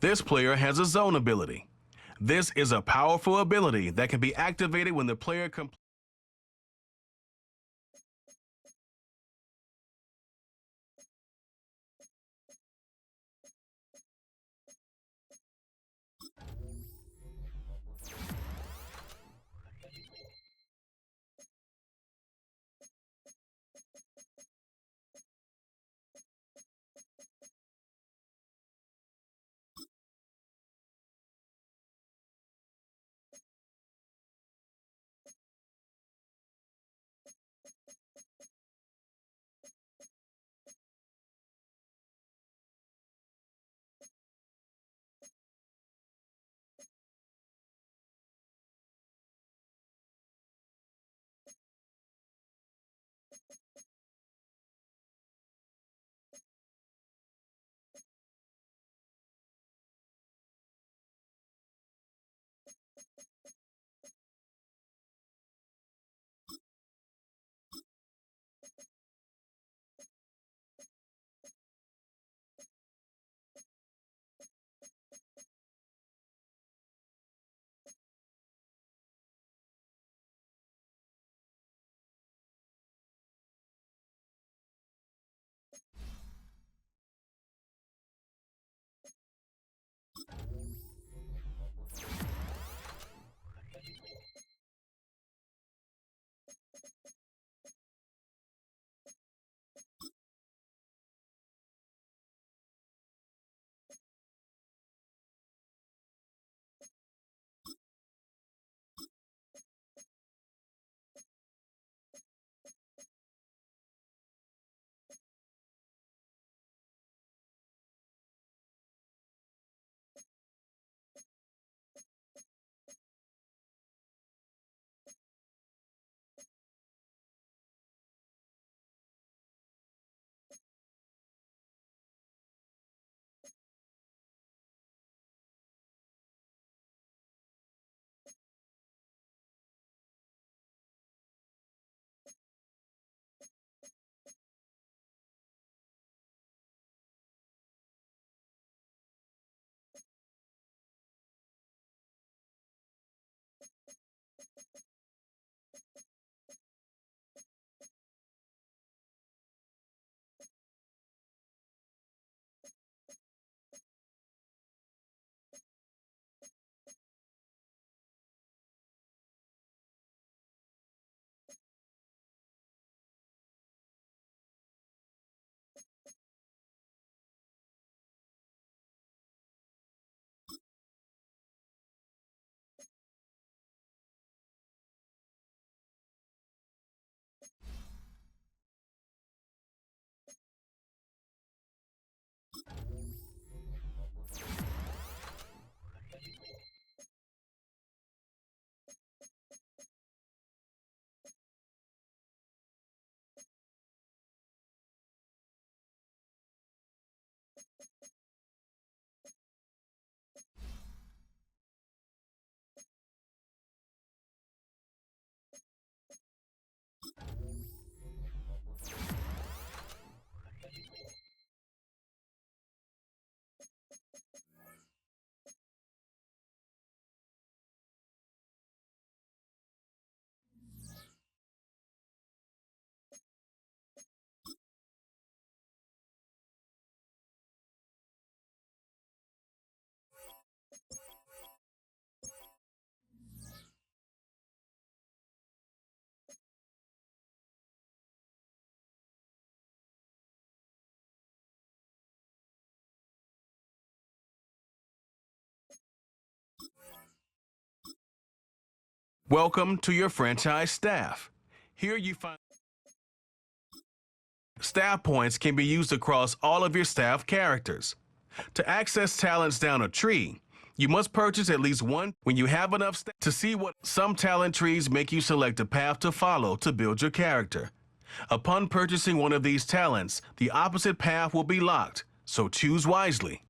This player has a zone ability. This is a powerful ability that can be activated when the player completes. Welcome to your franchise staff. Here you find staff points can be used across all of your staff characters. To access talents down a tree, you must purchase at least one. When you have enough to see what some talent trees make you select a path to follow to build your character. Upon purchasing one of these talents, the opposite path will be locked, so choose wisely.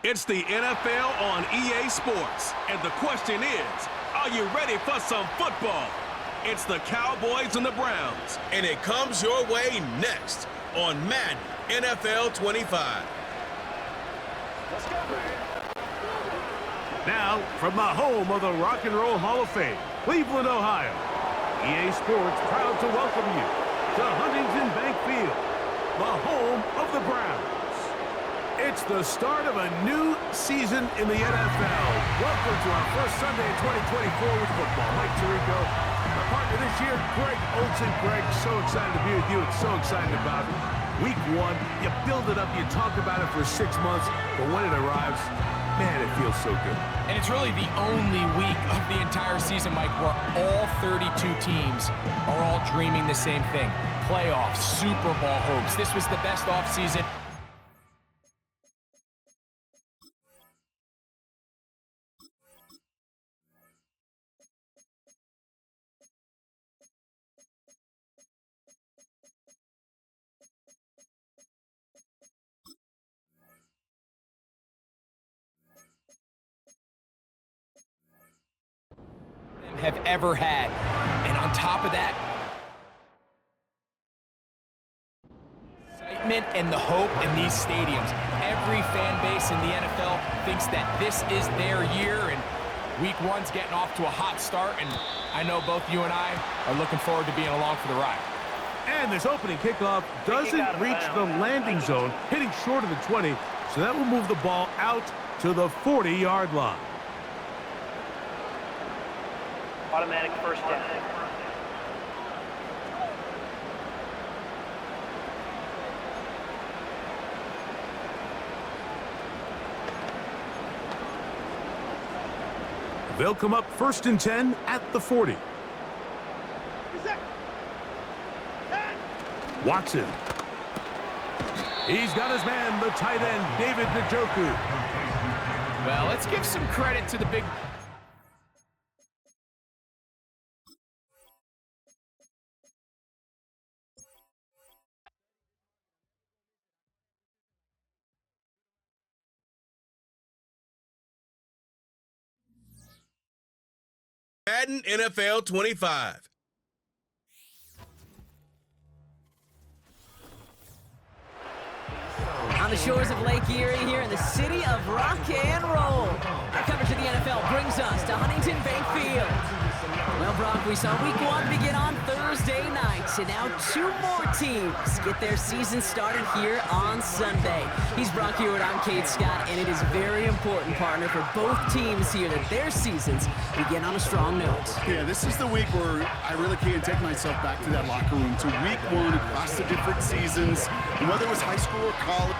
It's the NFL on EA Sports, and the question is, are you ready for some football? It's the Cowboys and the Browns, and it comes your way next on Madden NFL 25. Let's go, man. Now, from the home of the Rock and Roll Hall of Fame, Cleveland, Ohio, EA Sports proud to welcome you to Huntington Bank Field, the home of the Browns. It's the start of a new season in the NFL. Welcome to our first Sunday in 2024 with football. Mike Tirico, my partner this year, Greg Olsen. Greg, so excited to be with you and so excited about Week 1. You build it up, you talk about it for 6 months, but when it arrives, man, it feels so good. And it's really the only week of the entire season, Mike, where all 32 teams are all dreaming the same thing. Playoffs, Super Bowl hopes. This was the best offseason. Have ever had. And on top of that, excitement and the hope in these stadiums. Every fan base in the NFL thinks that this is their year, and Week 1's getting off to a hot start, and I know both you and I are looking forward to being along for the ride. And this opening kickoff doesn't reach the landing zone, hitting short of the 20, so that will move the ball out to the 40-yard line. Automatic first down. They'll come up 1st and 10 at the 40. Watson. He's got his man, the tight end, David Njoku. Well, let's give some credit to the big... Madden NFL 25. On the shores of Lake Erie here in the city of rock and roll. Our coverage of the NFL brings us to Huntington Bank Field. Well, Brock, we saw Week 1 begin on Thursday night, and now 2 more teams get their season started here on Sunday. He's Brock Hewitt, I'm Kate Scott, and it is very important, partner, for both teams here that their seasons begin on a strong note. Yeah, this is the week where I really can't take myself back to that locker room, to Week 1 across the different seasons, and whether it was high school or college.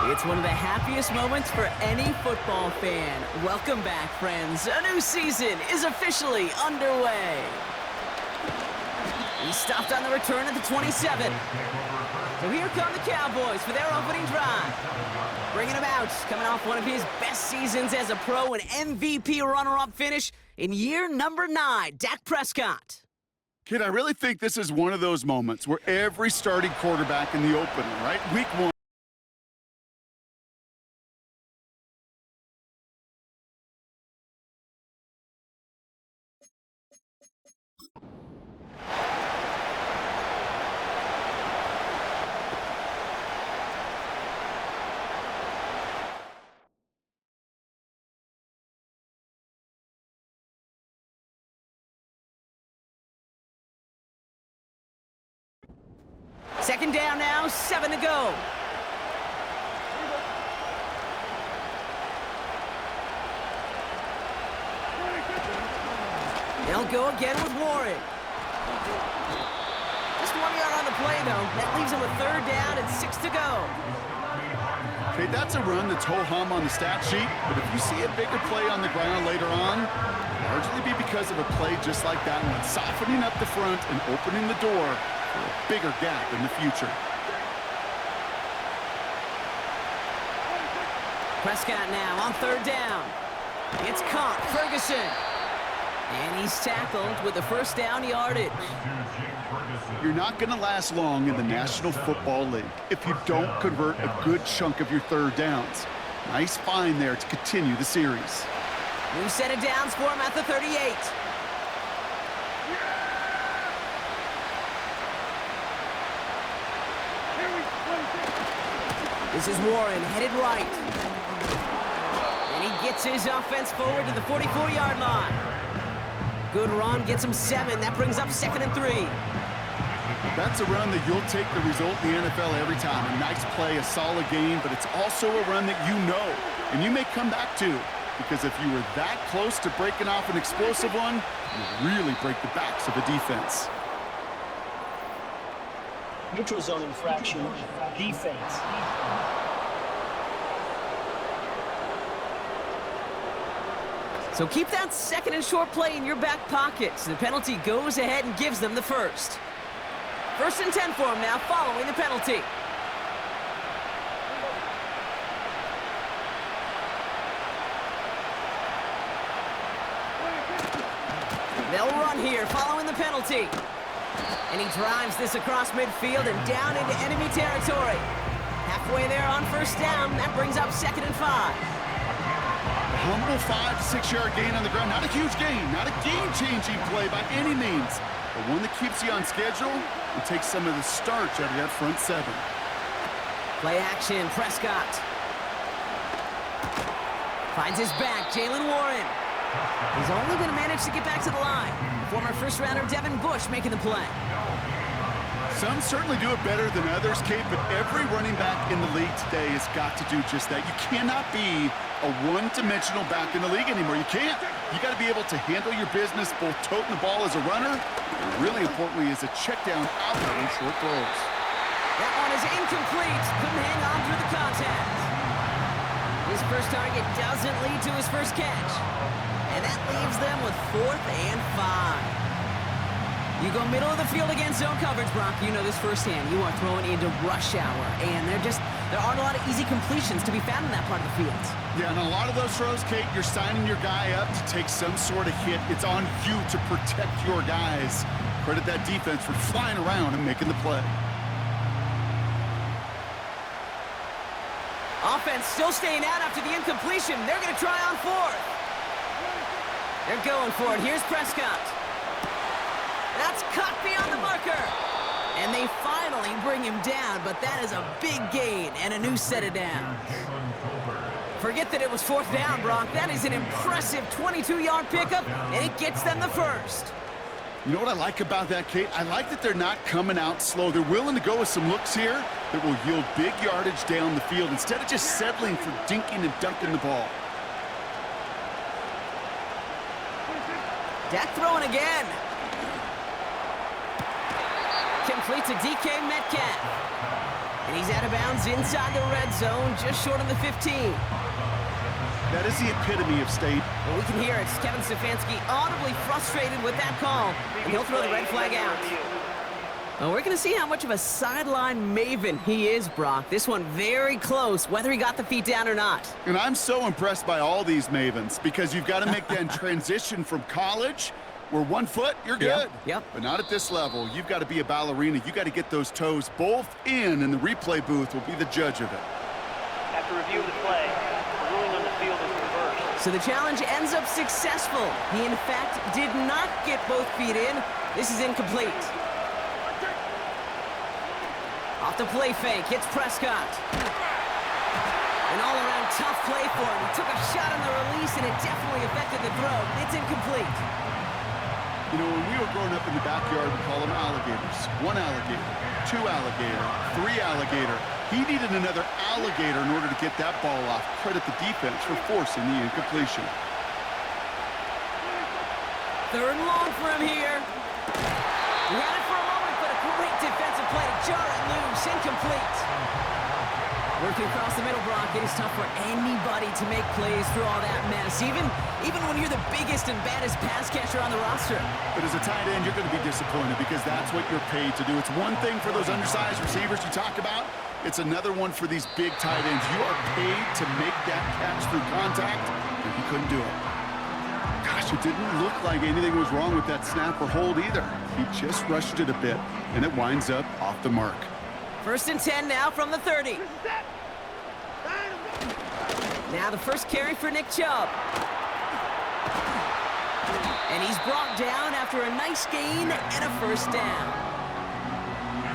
It's one of the happiest moments for any football fan. Welcome back, friends. A new season is officially underway. He stopped on the return at the 27. So here come the Cowboys for their opening drive. Bringing him out, coming off one of his best seasons as a pro, an MVP runner-up finish in year number 9, Dak Prescott. Kid, I really think this is one of those moments where every starting quarterback in the opener, right? Week 1. Second down now, 7 to go. They'll go again with Warren. Just 1 yard on the play, though. That leaves him with 3rd down and 6 to go. Okay, that's a run that's ho-hum on the stat sheet, but if you see a bigger play on the ground later on, largely be because of a play just like that one, softening up the front and opening the door for a bigger gap in the future. Prescott now on 3rd down. It's caught. Ferguson. And he's tackled with the first down yardage. You're not going to last long in the National Football League if you don't convert a good chunk of your third downs. Nice find there to continue the series. New set of downs for him at the 38. This is Warren, headed right. And he gets his offense forward to the 44-yard line. Good run, gets him 7. That brings up 2nd and 3. That's a run that you'll take the result in the NFL every time. A nice play, a solid game, but it's also a run that you know, and you may come back to, because if you were that close to breaking off an explosive one, you really break the backs of a defense. Neutral zone infraction, defense. So keep that 2nd and short play in your back pocket. So the penalty goes ahead and gives them the first. 1st and 10 for him now following the penalty. They'll run here following the penalty. And he drives this across midfield and down into enemy territory. Halfway there on 1st down. That brings up 2nd and 5. Humble 5 to 6 yard gain on the ground. Not a huge gain, not a game-changing play by any means, but one that keeps you on schedule and takes some of the starch out of that front 7. Play action, Prescott. Finds his back, Jalen Warren. He's only going to manage to get back to the line. Former first-rounder Devin Bush making the play. Some certainly do it better than others, Kate, but every running back in the league today has got to do just that. You cannot be a one-dimensional back in the league anymore. You can't. You got to be able to handle your business, both toting the ball as a runner, and really importantly as a check down out there in short throws. That one is incomplete. Couldn't hang on through the contact. His first target doesn't lead to his first catch. And that leaves them with 4th and 5. You go middle of the field against zone coverage, Brock. You know this firsthand. You are throwing into rush hour, and there aren't a lot of easy completions to be found in that part of the field. Yeah, and a lot of those throws, Kate, you're signing your guy up to take some sort of hit. It's on you to protect your guys. Credit that defense for flying around and making the play. Offense still staying out after the incompletion. They're going to try on 4th. They're going for it. Here's Prescott. That's caught beyond the marker. And they finally bring him down, but that is a big gain and a new set of downs. Forget that it was 4th down, Brock. That is an impressive 22-yard pickup, and it gets them the first. You know what I like about that, Kate? I like that they're not coming out slow. They're willing to go with some looks here that will yield big yardage down the field instead of just settling for dinking and dunking the ball. Dak throwing again. Completes a DK Metcalf. And he's out of bounds inside the red zone, just short of the 15. That is the epitome of state. Well, we can hear it. Kevin Stefanski audibly frustrated with that call, and he'll throw the red flag out. Well, we're going to see how much of a sideline maven he is, Brock. This one very close, whether he got the feet down or not. And I'm so impressed by all these mavens because you've got to make that transition from college where 1 foot, you're good. Yep. But not at this level. You've got to be a ballerina. You got to get those toes both in, and the replay booth will be the judge of it. After review of the play, the ruling on the field is reversed. So the challenge ends up successful. He, in fact, did not get both feet in. This is incomplete. Off the play fake, hits Prescott. An all-around tough play for him. He took a shot on the release, and it definitely affected the throw. It's incomplete. You know, when we were growing up in the backyard, we call them alligators. 1 alligator, 2 alligator, 3 alligator. He needed another alligator in order to get that ball off. Credit the defense for forcing the incompletion. 3rd and long for him here. He had it for a moment, but a great defensive play to jar it loose. Incomplete. Working across the middle, Brock, it is tough for anybody to make plays through all that mess, even when you're the biggest and baddest pass catcher on the roster. But as a tight end, you're going to be disappointed because that's what you're paid to do. It's one thing for those undersized receivers you talk about. It's another one for these big tight ends. You are paid to make that catch through contact, and you couldn't do it. Gosh, It didn't look like anything was wrong with that snap or hold either. He just rushed it a bit, and it winds up off the mark. 1st and 10 now from the 30. Now the first carry for Nick Chubb. And he's brought down after a nice gain and a first down.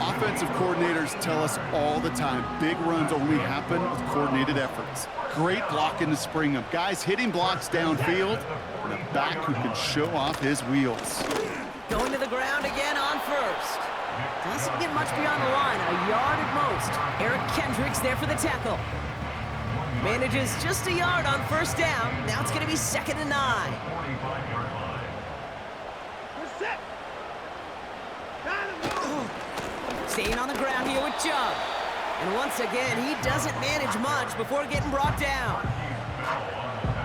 Offensive coordinators tell us all the time, big runs only happen with coordinated efforts. Great blocking to spring them. Guys hitting blocks downfield, and a back who can show off his wheels. Going to the ground again on first. Doesn't get much beyond the line, a yard at most. Eric Kendricks there for the tackle. Manages just a yard on first down. Now it's going to be 2nd and 9. Staying on the ground here with Chubb. And once again, he doesn't manage much before getting brought down.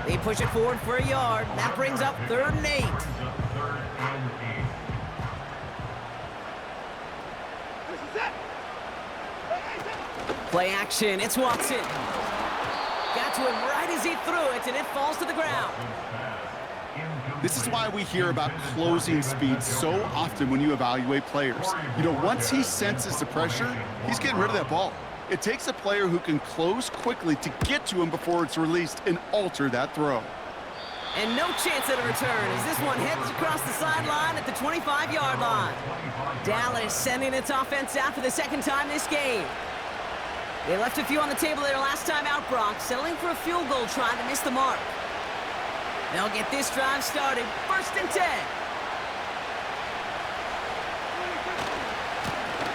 They push it forward for a yard. That brings up 3rd and 8. Play action, it's Watson. Got to him right as he threw it, and it falls to the ground. This is why we hear about closing speed so often when you evaluate players. You know, once he senses the pressure, he's getting rid of that ball. It takes a player who can close quickly to get to him before it's released and alter that throw. And no chance at a return as this one heads across the sideline at the 25-yard line. Dallas sending its offense out for the 2nd time this game. They left a few on the table their last time out, Brock, settling for a field goal trying to miss the mark. They'll get this drive started. 1st and 10.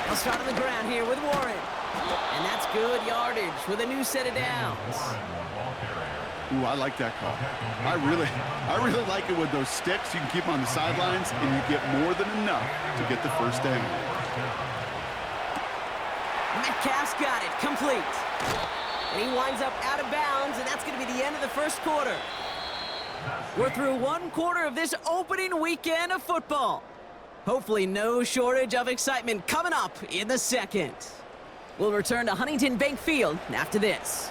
They'll start on the ground here with Warren. And that's good yardage with a new set of downs. Ooh, I like that call. I really like it with those sticks. You can keep them on the sidelines, and you get more than enough to get the first down. Metcalf's got it, complete. And he winds up out of bounds, and that's going to be the end of the 1st quarter. We're through 1 quarter of this opening weekend of football. Hopefully no shortage of excitement coming up in the 2nd. We'll return to Huntington Bank Field after this.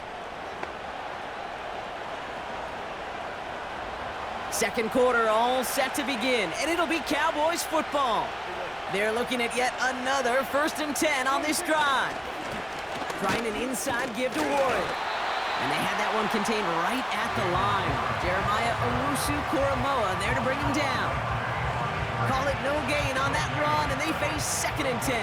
2nd quarter all set to begin, and it'll be Cowboys football. They're looking at yet another 1st and 10 on this drive. Trying an inside give to Warren. And they had that one contained right at the line. Jeremiah Owusu-Koramoah there to bring him down. Call it no gain on that run, and they face 2nd and 10.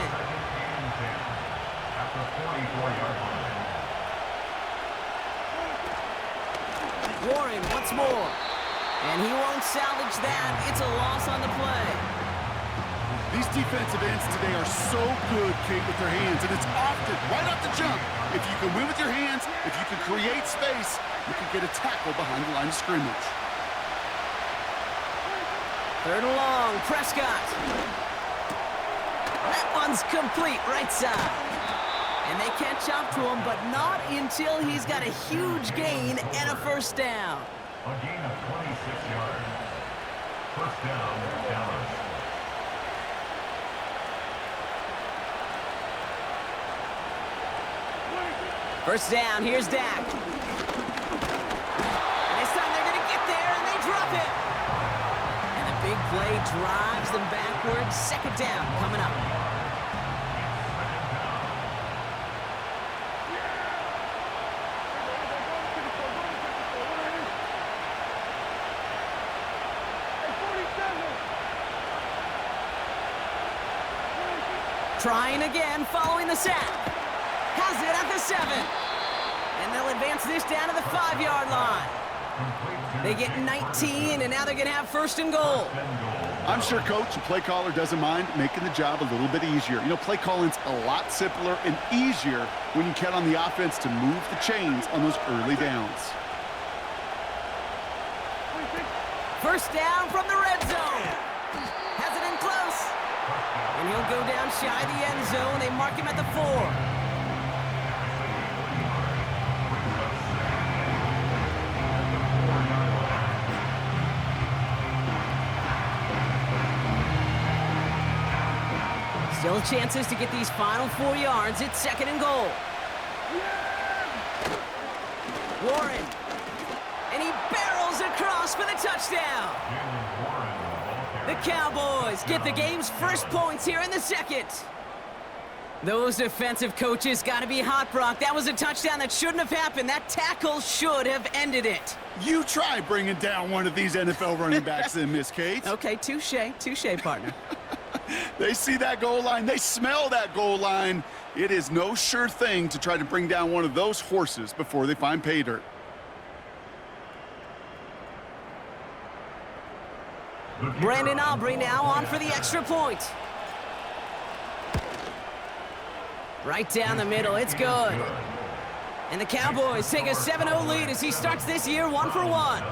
Warren once more. And he won't salvage that. It's a loss on the play. These defensive ends today are so good, Kate, with their hands, and it's often right off the jump. If you can win with your hands, if you can create space, you can get a tackle behind the line of scrimmage. 3rd and long, Prescott. That one's complete right side. And they catch up to him, but not until he's got a huge gain and a first down. A gain of 26 yards. First down, Dallas. First down, here's Dak. And this time they're going to get there, and they drop it. And the big play drives them backwards. 2nd down coming up. Trying again following the sack. Has it at the 7. And they'll advance this down to the 5-yard line. They get 19, and now they're going to have 1st and goal. I'm sure coach and play caller doesn't mind making the job a little bit easier. You know, play calling's a lot simpler and easier when you count on the offense to move the chains on those early downs. 1st down from the red zone. Has it in close. And he'll go down shy of the end zone. They mark him at the 4. Still chances to get these final 4 yards. It's 2nd and goal. Warren. And he barrels across across for the touchdown. The Cowboys get the game's first points here in the second. Those defensive coaches got to be hot, Brock. That was a touchdown that shouldn't have happened. That tackle should have ended it. You try bringing down one of these NFL running backs then, Miss Kate. Okay, touche, partner. They see that goal line. They smell that goal line. It is no sure thing to try to bring down one of those horses before they find pay dirt. Brandon Aubrey now on for the extra point. Right down the middle, it's good. And the Cowboys take a 7-0 lead as he starts this year 1-for-1.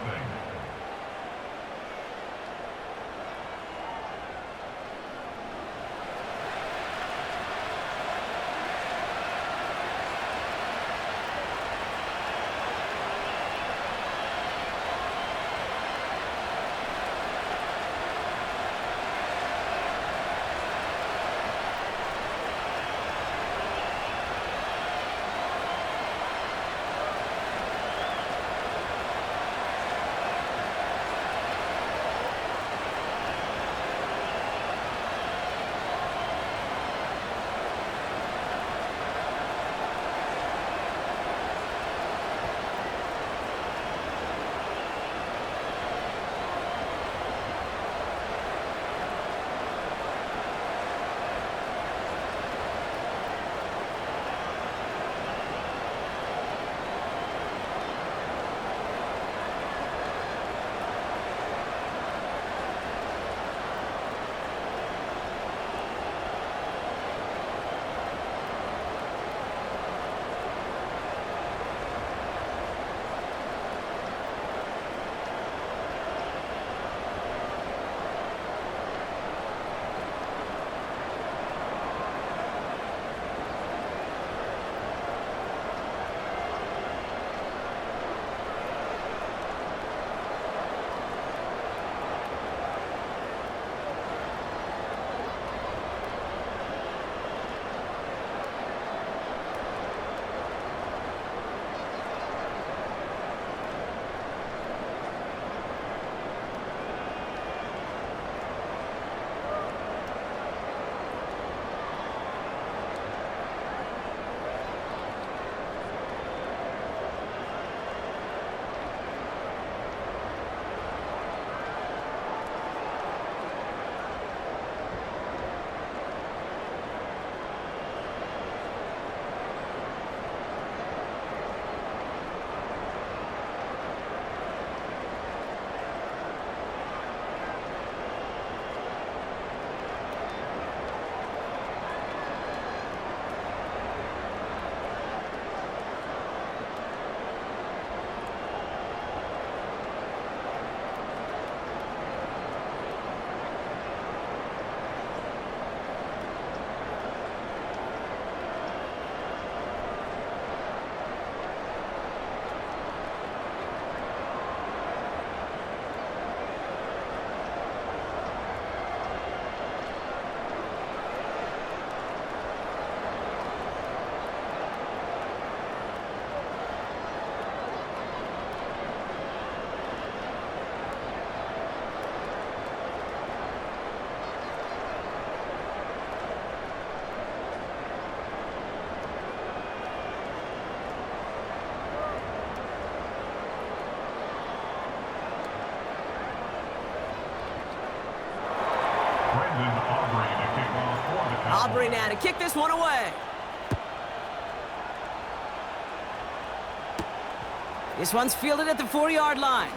Aubrey now to kick this one away. This one's fielded at the 4-yard line.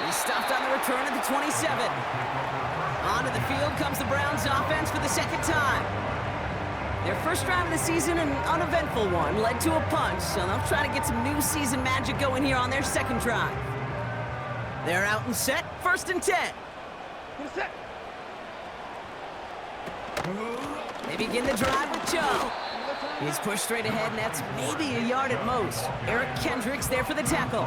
He's stopped on the return at the 27. Onto the field comes the Browns offense for the second time. Their first drive of the season, an uneventful one, led to a punch, so they'll try to get some new season magic going here on their second drive. They're out and set, 1st and 10. They begin the drive with Joe. He's pushed straight ahead, and that's maybe a yard at most. Eric Kendricks there for the tackle.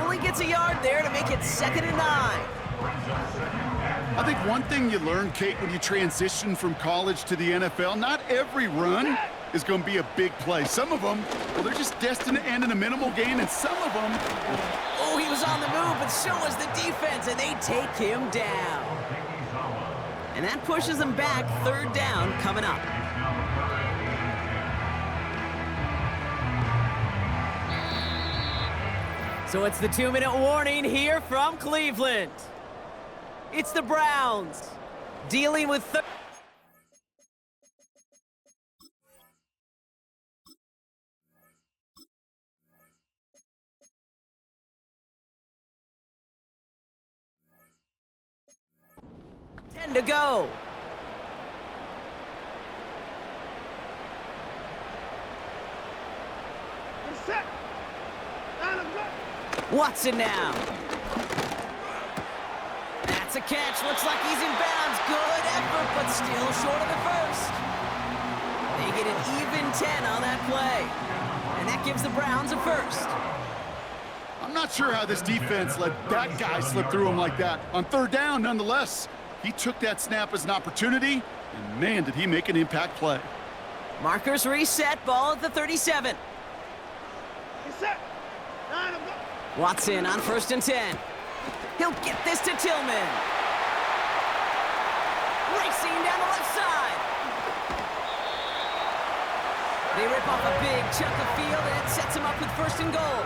Only gets a yard there to make it 2nd and 9. I think one thing you learn, Kate, when you transition from college to the NFL, not every run is going to be a big play. Some of them, well, they're just destined to end in a minimal gain, and some of them... Oh, he was on the move, but so was the defense, and they take him down. And that pushes them back. Third down coming up. So it's the 2-minute warning here from Cleveland. It's the Browns dealing with... to go. Watson now. That's a catch. Looks like he's in bounds. Good effort, but still short of the first. They get an even 10 on that play. And that gives the Browns a first. I'm not sure how this defense let that guy slip through him like that. On third down, nonetheless. He took that snap as an opportunity, and man, did he make an impact play. Markers reset, ball at the 37. Watson on 1st and 10. He'll get this to Tillman. Racing down the left side. They rip off a big chunk of field, and it sets him up with 1st and goal.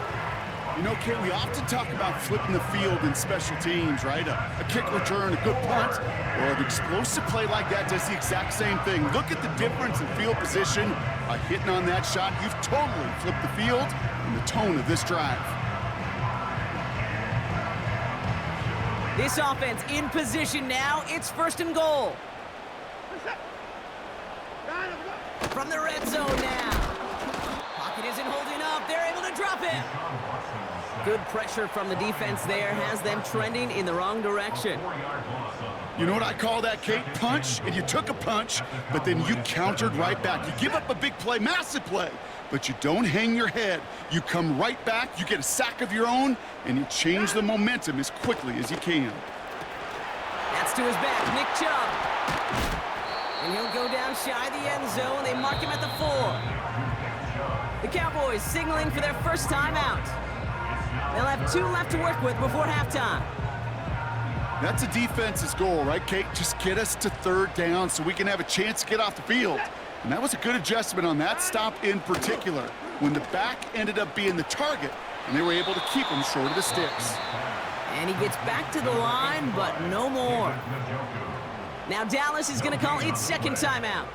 You know, Kate, we often talk about flipping the field in special teams, right? A kick return, a good punt, or an explosive play like that does the exact same thing. Look at the difference in field position. By hitting on that shot, you've totally flipped the field and the tone of this drive. This offense in position now. It's 1st and goal. From the red zone now. Pocket isn't holding up. They're able to drop it. Good pressure from the defense there has them trending in the wrong direction. You know what I call that, Kate? Punch, and you took a punch, but then you countered right back. You give up a big play, massive play, but you don't hang your head. You come right back, you get a sack of your own, and you change the momentum as quickly as you can. That's to his back, Nick Chubb. And he'll go down shy of the end zone. They mark him at the 4. The Cowboys signaling for their first time out. They'll have 2 left to work with before halftime. That's a defense's goal, right, Kate? Just get us to 3rd down so we can have a chance to get off the field. And that was a good adjustment on that stop in particular, when the back ended up being the target, and they were able to keep him short of the sticks. And he gets back to the line, but no more. Now Dallas is going to call its 2nd timeout.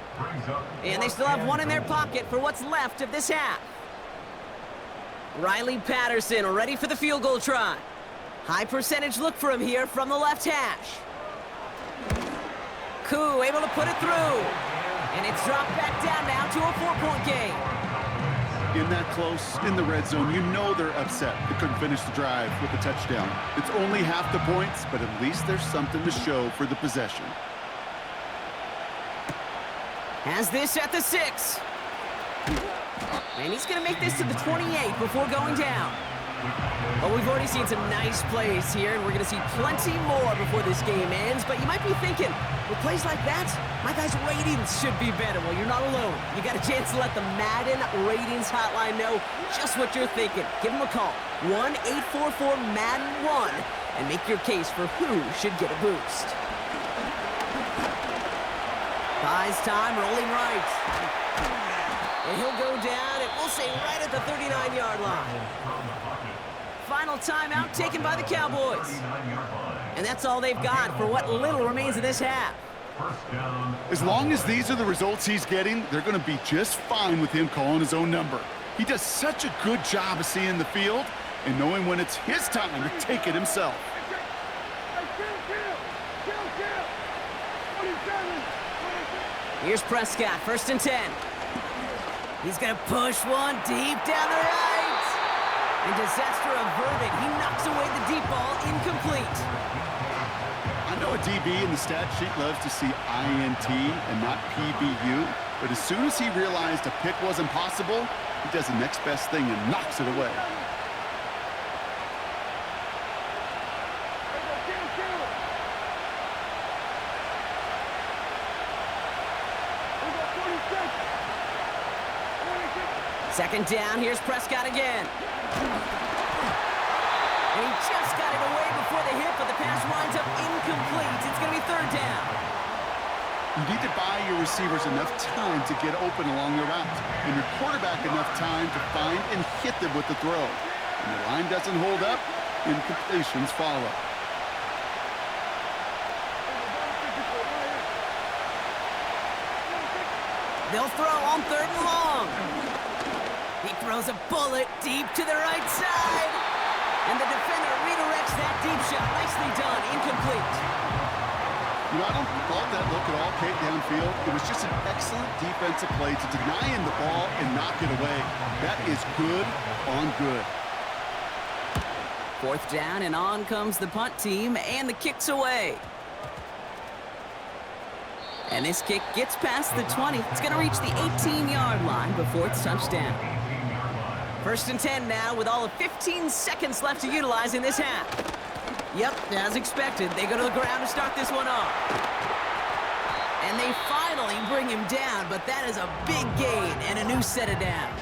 And they still have 1 in their pocket for what's left of this half. Riley Patterson ready for the field goal try. High percentage look for him here from the left hash. Koo able to put it through. And it's dropped back down now to a 4-point game. In that close, in the red zone, you know they're upset they couldn't finish the drive with the touchdown. It's only half the points, but at least there's something to show for the possession. Has this at the 6. And he's going to make this to the 28 before going down. Well, we've already seen some nice plays here, and we're going to see plenty more before this game ends. But you might be thinking, with plays like that, my guys' ratings should be better. Well, you're not alone. You got a chance to let the Madden ratings hotline know just what you're thinking. Give them a call, 1-844-MADDEN-1, and make your case for who should get a boost. Buys time, rolling right. And he'll go down, and we'll say right at the 39-yard line. Final timeout taken by the Cowboys. And that's all they've got for what little remains of this half. As long as these are the results he's getting, they're going to be just fine with him calling his own number. He does such a good job of seeing the field and knowing when it's his time to take it himself. Here's Prescott, 1st and 10. He's going to push one deep down the right. And disaster averted. He knocks away the deep ball, incomplete. I know a DB in the stat sheet loves to see INT and not PBU, but as soon as he realized a pick wasn't possible, he does the next best thing and knocks it away. Second down, here's Prescott again. And he just got it away before the hit, but the pass winds up incomplete. It's going to be third down. You need to buy your receivers enough time to get open along the route, and your quarterback enough time to find and hit them with the throw. When the line doesn't hold up, incompletions follow. They'll throw on third and long. He throws a bullet deep to the right side. And the defender redirects that deep shot. Nicely done. Incomplete. You know, I don't fault that look at all, Kate, downfield. It was just an excellent defensive play to deny him the ball and knock it away. That is good on good. Fourth down, and on comes the punt team, and the kick's away. And this kick gets past the 20. It's going to reach the 18-yard line before it's touchdown. First and 10 now with all of 15 seconds left to utilize in this half. Yep, as expected, they go to the ground to start this one off. And they finally bring him down, but that is a big gain and a new set of downs.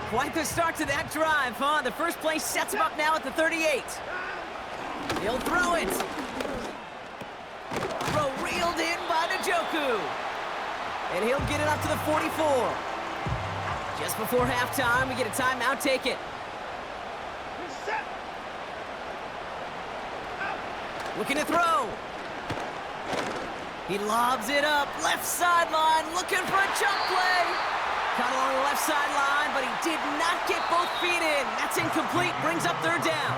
Quite the start to that drive, huh? The first play sets him up now at the 38. He'll throw it. Throw reeled in by Njoku. And he'll get it up to the 44. Just before halftime, we get a timeout. Take it. Looking to throw. He lobs it up. Left sideline, looking for a jump play. Caught along the left sideline, but he did not get both feet in. That's incomplete. Brings up third down.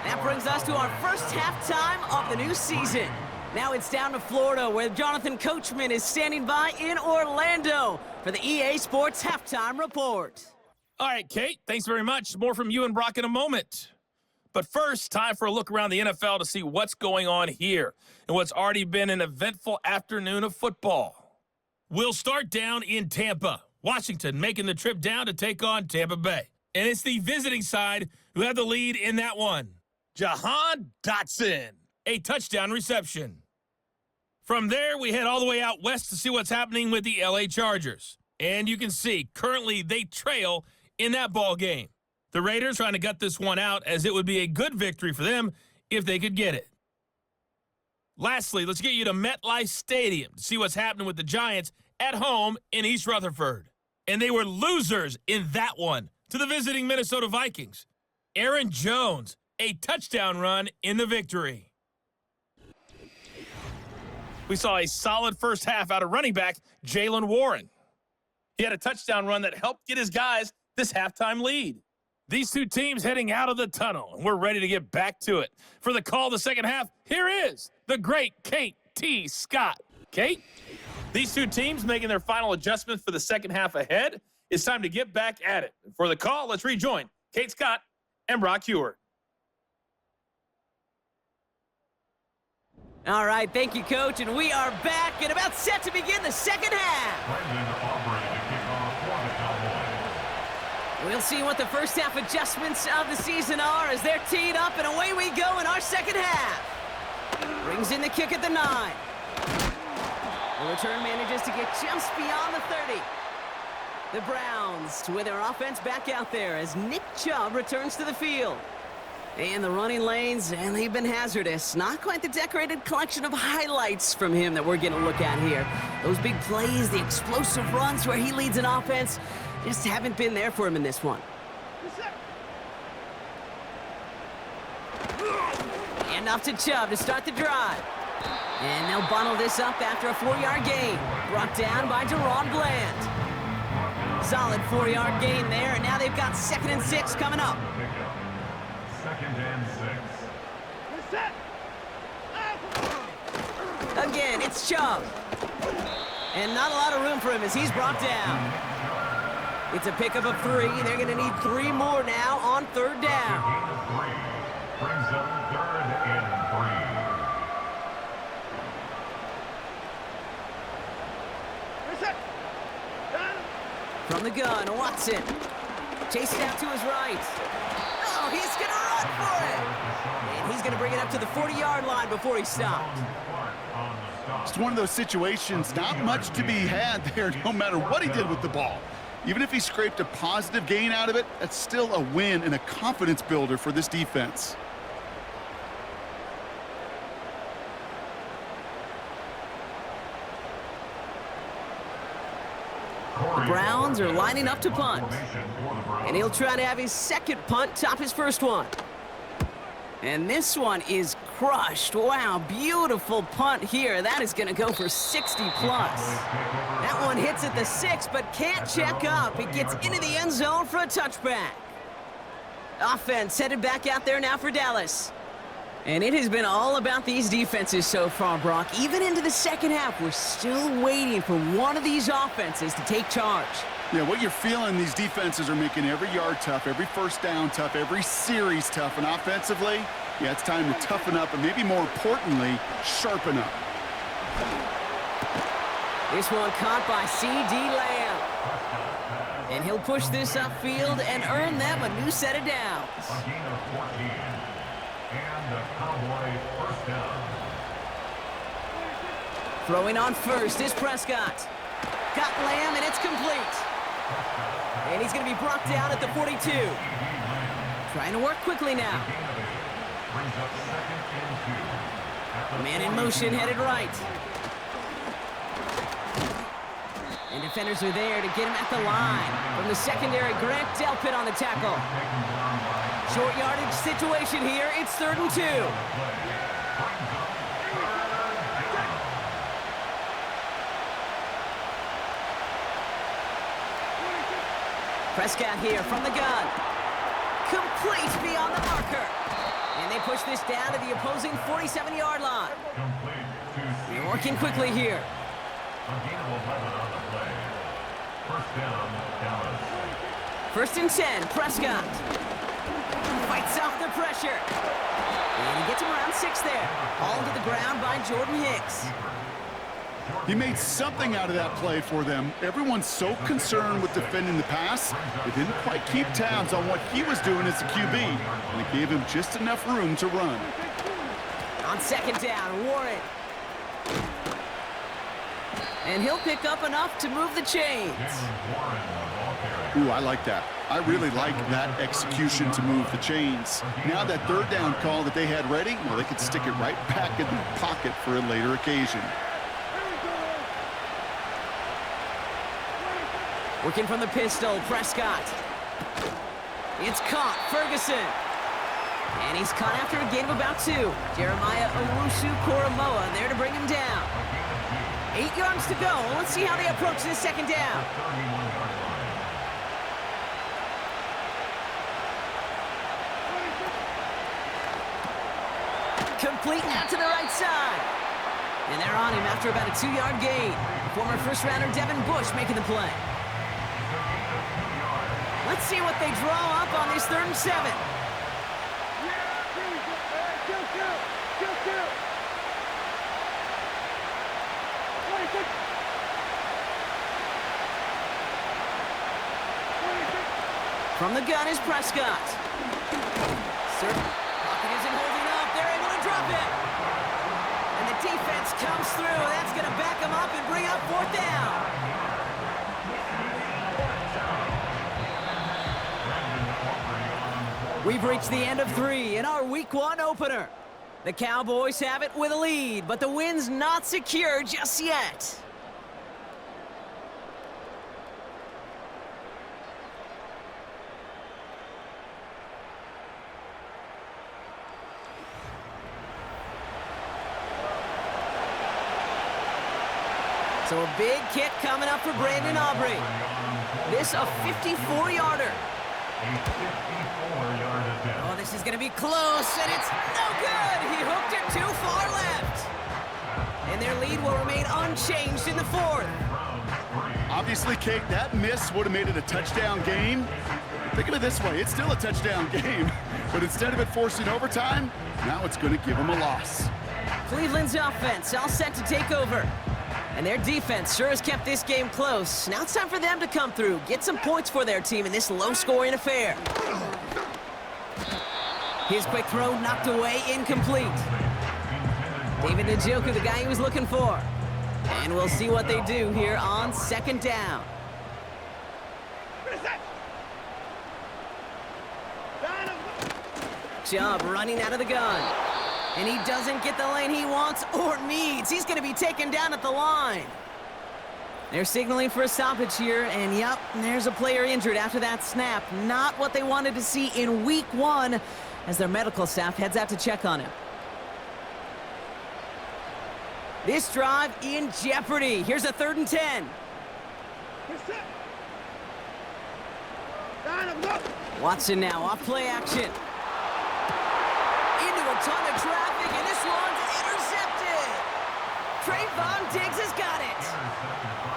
That brings us to our first halftime of the new season. Now it's down to Florida, where Jonathan Coachman is standing by in Orlando for the EA Sports Halftime Report. All right, Kate, thanks very much. More from you and Brock in a moment. But first, time for a look around the NFL to see what's going on here and what's already been an eventful afternoon of football. We'll start down in Tampa. Washington making the trip down to take on Tampa Bay. And it's the visiting side who have the lead in that one. Jahan Dotson, a touchdown reception. From there, we head all the way out west to see what's happening with the LA Chargers. And you can see, currently they trail in that ball game. The Raiders trying to gut this one out, as it would be a good victory for them if they could get it. Lastly, let's get you to MetLife Stadium to see what's happening with the Giants at home in East Rutherford. And they were losers in that one to the visiting Minnesota Vikings. Aaron Jones, a touchdown run in the victory. We saw a solid first half out of running back Jaylen Warren. He had a touchdown run that helped get his guys this halftime lead. These two teams heading out of the tunnel, and we're ready to get back to it. For the call of the second half, here is the great Kate T. Scott. Kate, these two teams making their final adjustments for the second half ahead. It's time to get back at it. For the call, let's rejoin Kate Scott and Brock Hewart. All right, thank you, Coach, and we are back and about set to begin the second half. Brendan Aubrey to kick off for the Cowboys. We'll see what the first half adjustments of the season are as they're teed up, and away we go in our second half. Brings in the kick at the 9. The return manages to get just beyond the 30. The Browns with their offense back out there as Nick Chubb returns to the field. And the running lanes, and they've been hazardous. Not quite the decorated collection of highlights from him that we're going to look at here. Those big plays, the explosive runs where he leads an offense, just haven't been there for him in this one. And off to Chubb to start the drive. And they'll bundle this up after a 4-yard gain. Brought down by Deron Bland. Solid 4-yard gain there, and now they've got 2nd and 6 coming up. 2nd and 6. Again, it's Chubb. And not a lot of room for him as he's brought down. It's a pickup of 3. They're going to need 3 more now on 3rd down. Gain of 3 brings up 3rd and 3. From the gun, Watson. Chased out to his right. Oh, he's going to run for it. And he's going to bring it up to the 40-yard line before he stopped. It's one of those situations, not much to be had there, no matter what he did with the ball. Even if he scraped a positive gain out of it, that's still a win and a confidence builder for this defense. The Browns are lining up to punt. And he'll try to have his second punt top his first one. And this one is crushed. Wow, beautiful punt here. That is going to go for 60+. That one hits at the 6, but can't check up. It gets into the end zone for a touchback. Offense headed back out there now for Dallas. And it has been all about these defenses so far, Brock. Even into the second half, we're still waiting for one of these offenses to take charge. Yeah, what you're feeling, these defenses are making every yard tough, every first down tough, every series tough. And offensively, yeah, it's time to toughen up and maybe more importantly, sharpen up. This one caught by C.D. Lamb. And he'll push this upfield and earn them a new set of downs. A gain of 14. And the Cowboys first down. Throwing on first is Prescott. Got Lamb, and it's complete. And he's going to be brought down at the 42. Trying to work quickly now. Brings up second and 2. Man in motion, headed right. And defenders are there to get him at the line. From the secondary, Grant Delpit on the tackle. Short yardage situation here. It's 3rd and 2. Prescott here from the gun. Complete beyond the marker. And they push this down to the opposing 47-yard line. They're working quickly here. A gain of 11 on the play. First down, Dallas. 1st and 10, Prescott. Fights off the pressure. And he gets him around 6 there. All to the ground by Jordan Hicks. He made something out of that play for them. Everyone's so concerned with defending the pass, they didn't quite keep tabs on what he was doing as a QB, and it gave him just enough room to run. On 2nd down, Warren. And he'll pick up enough to move the chains. Ooh, I like that. I really like that execution to move the chains. Now that 3rd down call that they had ready, well, they could stick it right back in the pocket for a later occasion. Working from the pistol, Prescott. It's caught, Ferguson. And he's caught after a gain of about 2. Jeremiah Owusu-Koramoah there to bring him down. 8 yards to go. Let's see how they approach this 2nd down. Complete out to the right side. And they're on him after about a 2-yard gain. Former first-rounder Devin Bush making the play. Let's see what they draw up on this 3rd and 7. From the gun is Prescott. Pocket isn't holding up. They're able to drop it. And the defense comes through. That's going to back them up and bring up 4th down. We've reached the end of 3 in our Week 1 opener. The Cowboys have it with a lead, but the win's not secure just yet. So a big kick coming up for Brandon Aubrey. This a 54-yarder. Oh, this is going to be close, and it's no good. He hooked it too far left. And their lead will remain unchanged in the 4th. Obviously, Kate, that miss would have made it a touchdown game. Think of it this way, it's still a touchdown game, but instead of it forcing overtime, now it's going to give them a loss. Cleveland's offense all set to take over. And their defense sure has kept this game close. Now it's time for them to come through, get some points for their team in this low-scoring affair. His quick throw knocked away, incomplete. David Njoku, the guy he was looking for. And we'll see what they do here on 2nd down. Chubb running out of the gun. And he doesn't get the lane he wants or needs. He's going to be taken down at the line. They're signaling for a stoppage here, and yep, there's a player injured after that snap. Not what they wanted to see in week 1 as their medical staff heads out to check on him. This drive in jeopardy. Here's a 3rd and 10. Watson now off play action. Into a ton of traffic, and this one's intercepted. Trayvon Diggs has got it.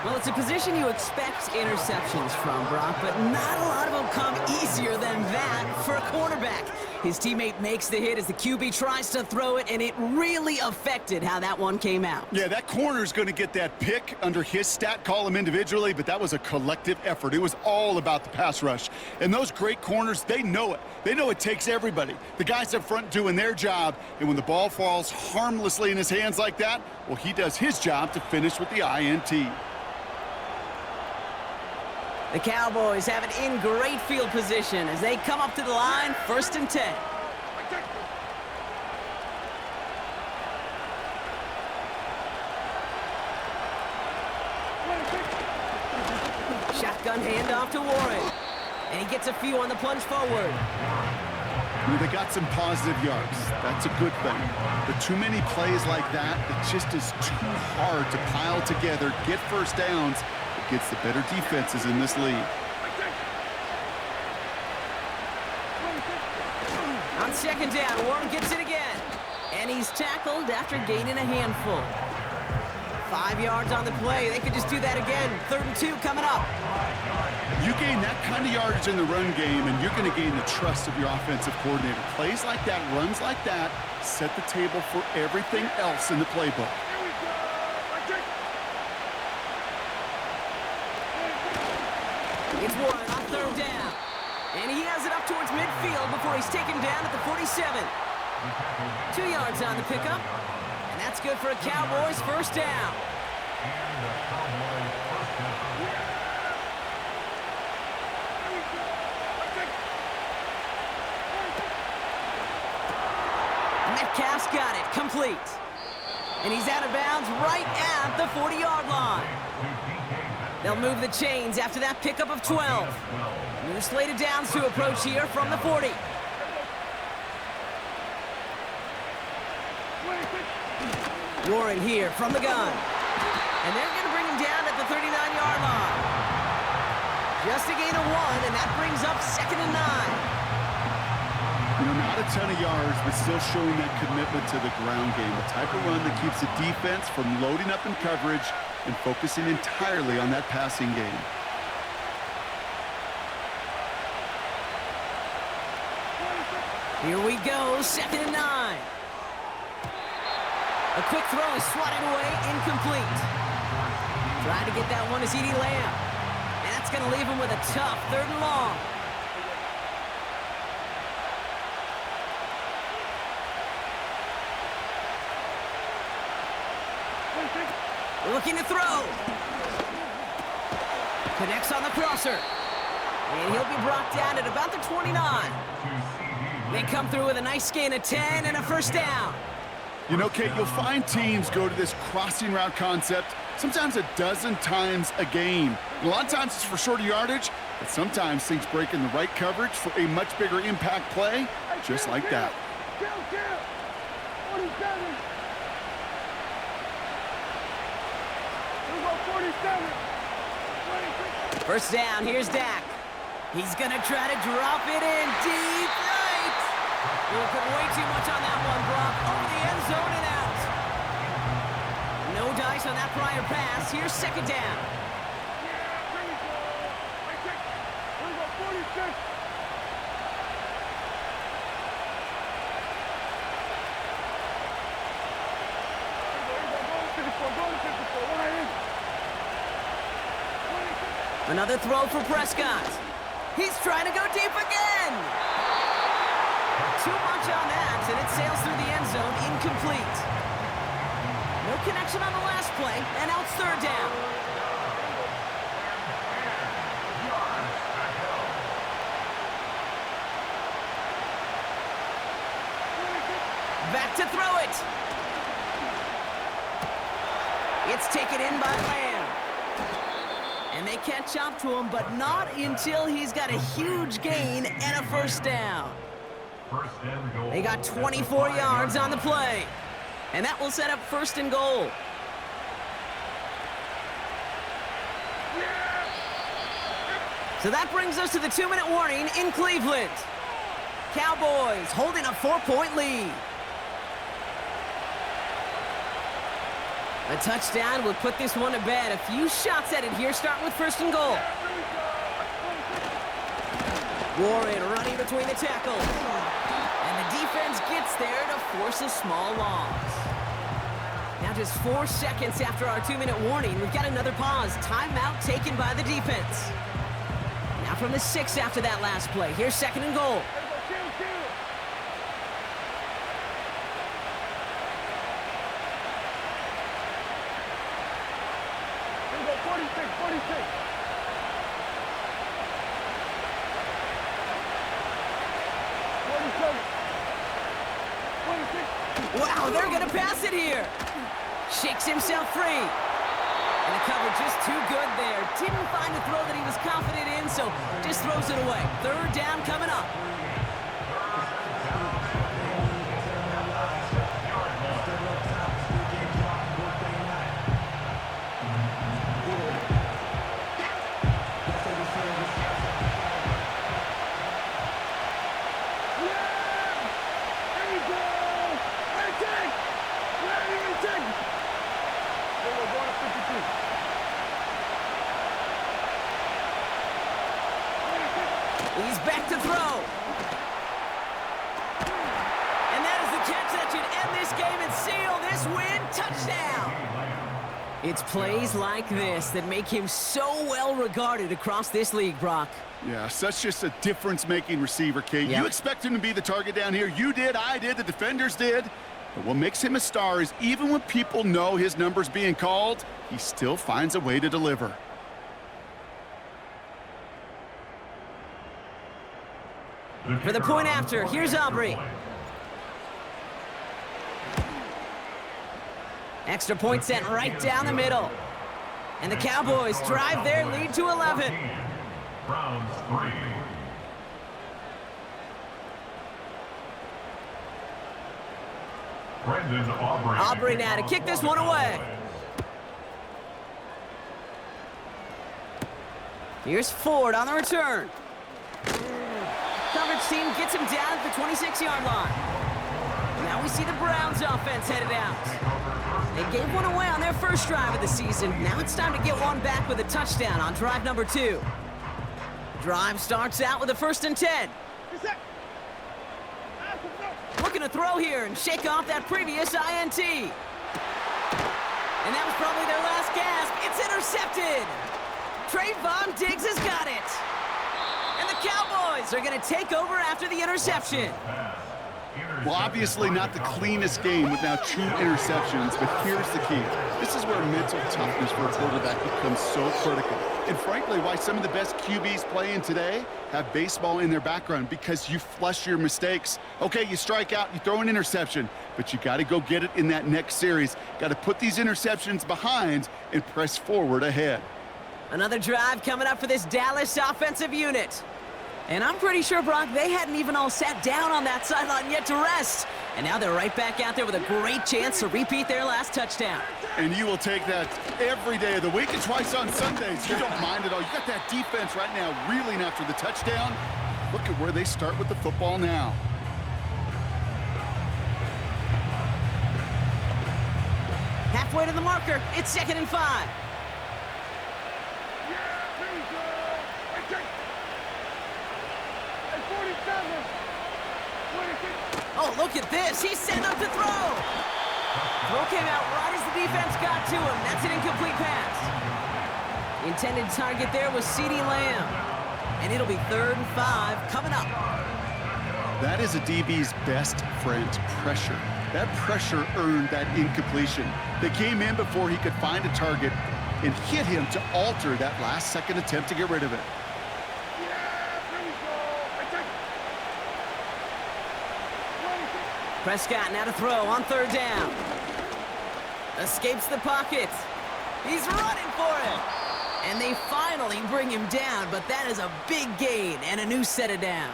Well, it's a position you expect interceptions from, Brock, but not a lot of them come easier than that for a cornerback. His teammate makes the hit as the QB tries to throw it, and it really affected how that one came out. Yeah, that corner's going to get that pick under his stat column individually, but that was a collective effort. It was all about the pass rush. And those great corners, they know it. They know it takes everybody. The guys up front doing their job, and when the ball falls harmlessly in his hands like that, well, he does his job to finish with the INT. The Cowboys have it in great field position as they come up to the line, 1st and 10. Shotgun handoff to Warren. And he gets a few on the plunge forward. They got some positive yards. That's a good thing. But too many plays like that, it just is too hard to pile together, get first downs. It gets the better defenses in this league. On 2nd down, Warren gets it again. And he's tackled after gaining a handful. 5 yards on the play. They could just do that again. 3rd and 2 coming up. You gain that kind of yardage in the run game, and you're going to gain the trust of your offensive coordinator. Plays like that, runs like that, set the table for everything else in the playbook. It's Warren on 3rd down. And he has it up towards midfield before he's taken down at the 47. 2 yards on the pickup. And that's good for a Cowboys 1st down. Metcalf's got it, complete. And he's out of bounds right at the 40-yard line. They'll move the chains after that pickup of 12. New slated downs to approach here from the 40. Warren here from the gun. And they're going to bring him down at the 39-yard line. Just a gain of 1, and that brings up 2nd and 9. Not a ton of yards, but still showing that commitment to the ground game. The type of run that keeps the defense from loading up in coverage and focusing entirely on that passing game. Here we go, 2nd and 9. A quick throw is swatted away, incomplete. Trying to get that one to CeeDee Lamb. And that's going to leave him with a tough 3rd and long. Looking to throw. Connects on the crosser. And he'll be brought down at about the 29. They come through with a nice gain of 10 and a 1st down. You know, Kate, you'll find teams go to this crossing route concept sometimes a dozen times a game. And a lot of times it's for shorter yardage, but sometimes things break in the right coverage for a much bigger impact play, just like that. 1st down, here's Dak. He's gonna try to drop it in deep right. We'll put way too much on that one, Brock. Over the end zone and out. No dice on that prior pass. Here's 2nd down. Another throw for Prescott. He's trying to go deep again. Too much on that, and it sails through the end zone, incomplete. No connection on the last play, and now it's 3rd down. throw it. It's taken in by Lamb. And they catch up to him, but not until he's got a huge gain and a first down. They got 24 yards on the play. And that will set up 1st and goal. So that brings us to the 2-minute warning in Cleveland. Cowboys holding a 4-point lead. A touchdown would put this one to bed. A few shots at it here, starting with 1st and goal. Warren running between the tackles. And the defense gets there to force a small loss. Now just 4 seconds after our 2-minute warning, we've got another pause. Timeout taken by the defense. Now from the 6 after that last play. Here's 2nd and goal. Wow, they're going to pass it here. Shakes himself free. And the cover just too good there. Didn't find a throw that he was confident in, so just throws it away. 3rd down coming up. He's back to throw. And that is the catch that should end this game and seal this win. Touchdown. It's plays like this that make him so well regarded across this league, Brock. Yeah, such just a difference-making receiver, Kate. Yep. You expect him to be the target down here. You did, I did, the defenders did. But what makes him a star is even when people know his number's being called, he still finds a way to deliver. For the point after, here's Aubrey. Extra point sent right down the middle. And the Cowboys drive their lead to 11. Browns 3. Brendan Aubrey. Aubrey now to kick this one away. Here's Ford on the return. Coverage team gets him down at the 26-yard line. Now we see the Browns offense headed out. They gave one away on their first drive of the season. Now it's time to get one back with a touchdown on drive number 2. Drive starts out with a 1st and 10. Looking to throw here and shake off that previous INT. And that was probably their last gasp. It's intercepted. Trayvon Diggs has got it. And the Cowboys are going to take over after the interception. Well, obviously not the cleanest game with now 2 interceptions, but here's the key. This is where mental toughness for a quarterback becomes so critical. And frankly, why some of the best QBs playing today have baseball in their background, because you flush your mistakes. Okay, you strike out, you throw an interception, but you got to go get it in that next series. Got to put these interceptions behind and press forward ahead. Another drive coming up for this Dallas offensive unit. And I'm pretty sure, Brock, they hadn't even all sat down on that sideline yet to rest. And now they're right back out there with a great chance to repeat their last touchdown. And you will take that every day of the week and twice on Sundays. You don't mind at all. You got that defense right now reeling after the touchdown. Look at where they start with the football now. Halfway to the marker, it's 2nd and 5. Oh, look at this. He's set up to throw. Throw came out right as the defense got to him. That's an incomplete pass. Intended target there was CeeDee Lamb. And it'll be 3rd and 5 coming up. That is a DB's best friend, pressure. That pressure earned that incompletion. They came in before he could find a target and hit him to alter that last-second attempt to get rid of it. Prescott now to throw on 3rd down. Escapes the pocket. He's running for it. And they finally bring him down, but that is a big gain and a new set of downs.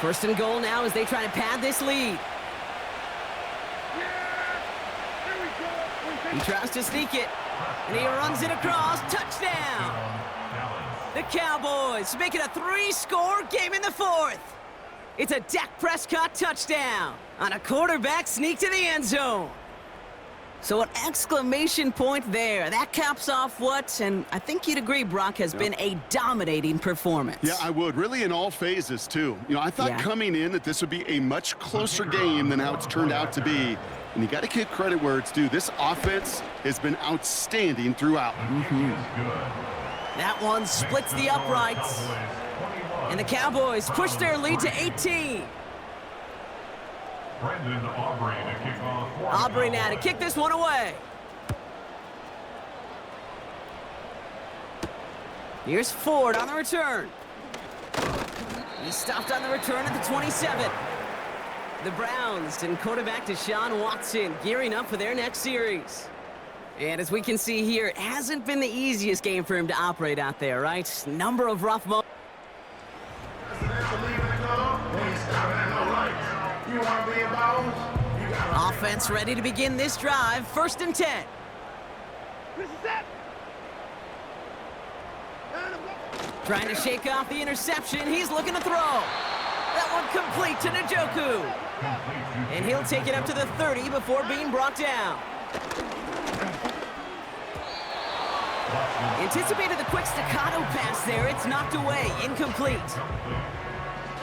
First and goal now as they try to pad this lead. He tries to sneak it, and he runs it across. Touchdown! The Cowboys make it a 3-score game in the 4th. It's a Dak Prescott touchdown on a quarterback sneak to the end zone. So an exclamation point there. That caps off what, and I think you'd agree, Brock, has been a dominating performance. Yeah, I would. Really in all phases, too. You know, I thought coming in that this would be a much closer game than how it's turned out to be. And you got to give credit where it's due. This offense has been outstanding throughout. That one splits the uprights. And the Cowboys push their lead to 18. Aubrey now to kick this one away. Here's Ford on the return. He stopped on the return at the 27. The Browns and quarterback Deshaun Watson gearing up for their next series. And as we can see here, it hasn't been the easiest game for him to operate out there, right? Number of rough moments. Offense ready to begin this drive. 1st and 10. Trying to shake off the interception. He's looking to throw. That one complete to Njoku. And he'll take it up to the 30 before being brought down. Anticipated the quick staccato pass there. It's knocked away. Incomplete.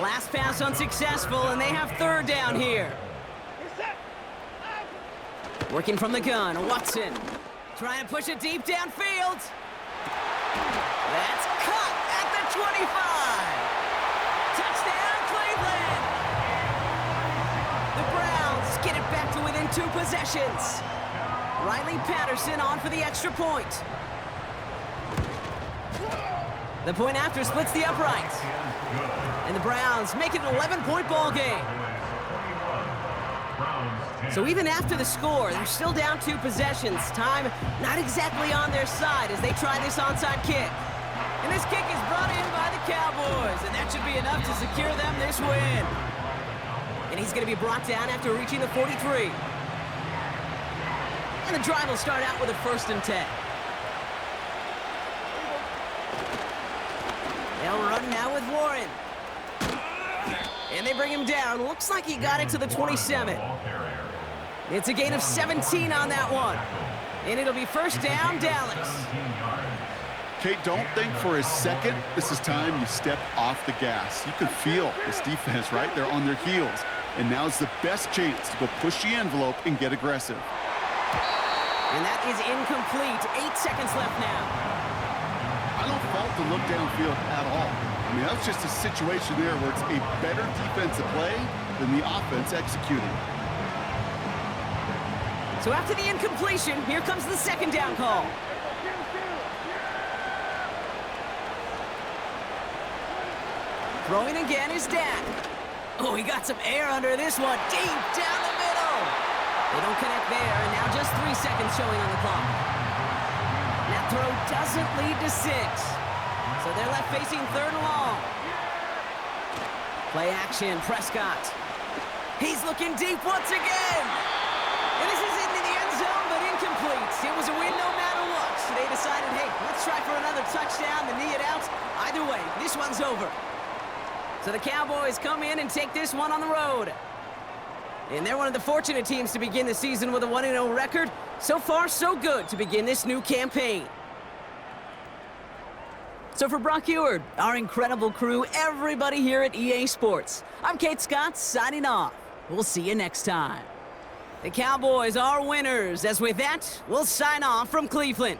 Last pass unsuccessful, and they have 3rd down here. Working from the gun, Watson. Trying to push it deep downfield. That's cut at the 25. Touchdown, Cleveland. The Browns get it back to within 2 possessions. Riley Patterson on for the extra point. The point after splits the uprights. And the Browns make it an 11-point ball game. So even after the score, they're still down 2 possessions. Time not exactly on their side as they try this onside kick. And this kick is brought in by the Cowboys, and that should be enough to secure them this win. And he's going to be brought down after reaching the 43. And the drive will start out with a 1st and 10. They'll run now with Warren. And they bring him down. Looks like he got it to the 27. It's a gain of 17 on that one. And it'll be 1st down, Dallas. Kate, don't think for a second this is time you step off the gas. You can feel this defense, right? They're on their heels. And now's the best chance to go push the envelope and get aggressive. And that is incomplete. 8 seconds left now. I don't fault the look downfield at all. I mean, that's just a situation there where it's a better defensive play than the offense executing. So after the incompletion, here comes the 2nd down call. Throwing again is Dak. Oh, he got some air under this one. Deep down the middle. They don't connect there, and now just 3 seconds showing on the clock. That throw doesn't lead to 6. So they're left facing 3rd and long. Play action, Prescott. He's looking deep once again. And this is into the end zone, but incomplete. It was a win no matter what. They decided, hey, let's try for another touchdown to knee it out. Either way, this one's over. So the Cowboys come in and take this one on the road. And they're one of the fortunate teams to begin the season with a 1-0 record. So far, so good to begin this new campaign. So for Brock Eward, our incredible crew, everybody here at EA Sports, I'm Kate Scott signing off. We'll see you next time. The Cowboys are winners, as with that, we'll sign off from Cleveland.